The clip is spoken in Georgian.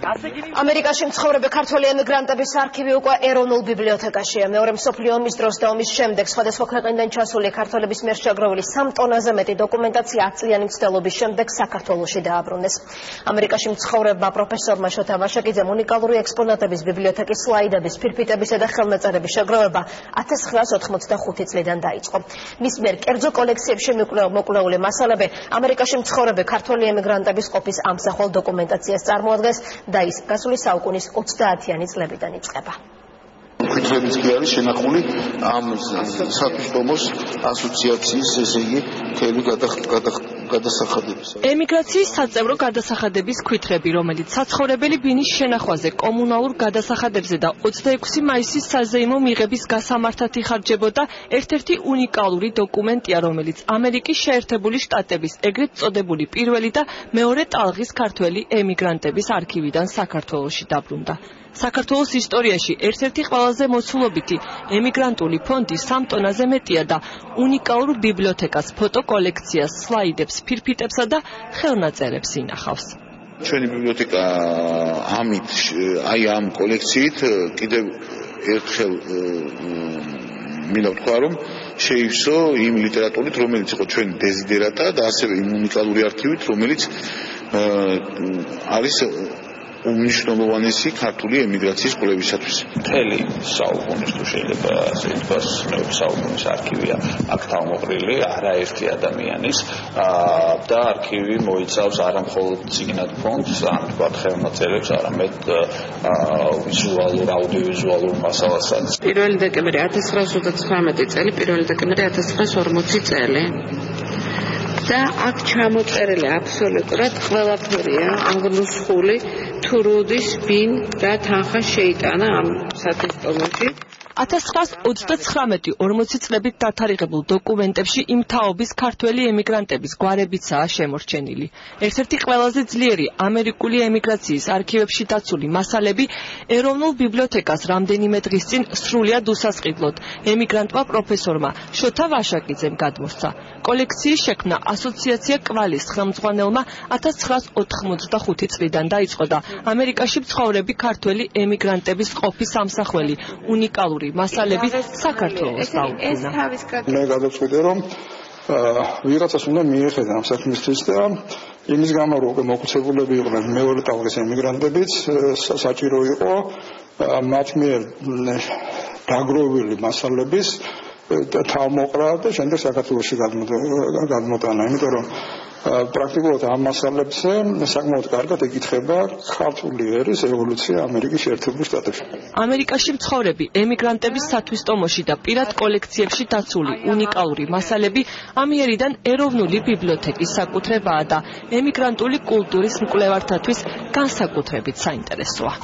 ამერიკაში მცხოვრები ქართველი ემიგრანტების არქივი უკვე ეროვნულ ბიბლიოთეკაშია. მეორე მსოფლიო ომის დროს და ომის შემდეგ სხვადასხვა ქვეყნიდან ჩასული ქართველების მიერ შეგროვილი 3 ტონაზე მეტი დოკუმენტაცია 10 წლიანი მცდელობის შემდეგ საქართველოში დააბრუნეს. ამერიკაში მცხოვრებმა პროფესორმა შოთა ვაშაკიძემ უნიკალური ექსპონატების ბიბლიოთეკის სლაიდების, ფირფიტებისა და ხელნაწერების შეგროვება 1985 წლიდან დაიწყო. მის მიერ კერძო კოლექციებში მოკვლეული მასალები ამერიკაში მცხოვრები ქართველი ემიგრანტების ყოფის ამსახველ დოკუმენტაციას წარმოადგენს და ის გასული საუკუნის 30-იანი წლებიდან იწყება. კითხვებიც კი არის შენახული ამ სათვისტომოს ასოციაციის, ესე იგი, მთელი გადასახადების. ემიგრაციის საწევრო გადასახადების კითხვები, რომელიც საცხოვრებელი ბინის შენახვაზე, კომუნალურ გადასახადებზე და 26 მაისის საზეიმო მიღების გასამართად იხარჯებოდა ერთ-ერთი უნიკალური დოკუმენტია, რომელიც ამერიკის შეერთებული შტატების ეგრეთ წოდებული პირველი და მეორე ტალღის ქართველი ემიგრანტების არქივიდან საქართველოში დაბრუნდა. საქართველოს ისტორიაში ერთ-ერთი ყველაზე მოცულობითი ემიგრანტული ფონდი 3 ტონაზე მეტია და უნიკალურ ბიბლიოთეკას, ფოტოკოლექციას, სლაიდებს, ფირფიტებსა და ხელნაწერებს ინახავს. ჩვენი ბიბლიოთეკა ამით, აი ამ კოლექციით კიდევ ერთხელ მინდა ვთქვა, რომ შეივსო იმ ლიტერატურით, რომელიც იყო ჩვენი დეზიდერატა და ასევე იმ უნიკალური არქივით, რომელიც არის უმნიშვნელოვანესი ქართული ემიგრაციის კვლევისათვის. მთელი საუკუნის თუ შეიძლება ასე ითქვას, მეორე საუკუნის არქივია აქ თავმოყრილი არაერთი ადამიანის და არქივი მოიცავს არა მხოლოდ წიგნად ფონდს, ან თქვათ ხელნაწერებს, არამედ ვიზუალურ, აუდიოვიზუალურ მასალასაც. 1 დეკემბრი 1939 წელი, 1 დეკემბრი 1940 წელი. და აქ ჩამოწერილი აბსოლუტურად ყველაფერია აღნუსხული თუ როდის ვინ რა თანხა შეიტანა ამ სათვისტომოში. 1939-40 წლებით დათარიღებულ დოკუმენტებში იმ თაობის ქართველი ემიგრანტების გვარებიცაა შემორჩენილი. ერთ-ერთი ყველაზე ძლიერი ამერიკული ემიგრაციის არქივებში დაცული მასალები ეროვნულ ბიბლიოთეკას რამდენიმე დღის წინ სრულიად უსასყიდლოდ ემიგრანტმა პროფესორმა შოთა ვაშაკიძემ გადმოსცა. კოლექციის შექმნა ასოციაცია კვალის ხელმძღვანელმა 1985 წლიდან დაიწყო და ამერიკაში მცხოვრები ქართველი ემიგრანტების ყოფის ამსახველი უნიკალური მასალები საქართველოს დაუბრუნა. მე გადავწყვიტე, რომ ვიღაცას უნდა მიეხედა ამ საქმისთვის და იმის გამო რომ მოხუცებულები იყვნენ მეორე ტალღის ემიგრანტებიც, საჭირო იყო მათ მიერ დაგროვილი მასალების თავმოყრა და შემდეგ საქართველოში გადმოტანა, იმიტომ რომ პრაქტიკულად ამ მასალებზე საკმაოდ კარგად ეკითხება ქართული ერის ევოლუცია ამერიკის შეერთებულ შტატებში. ამერიკაში მცხოვრები ემიგრანტების სათვისტომოში და პირად კოლექციებში დაცული უნიკალური მასალები ამიერიდან ეროვნული ბიბლიოთეკის საკუთრებაა და ემიგრანტული კულტურის მკვლევართათვის განსაკუთრებით საინტერესოა.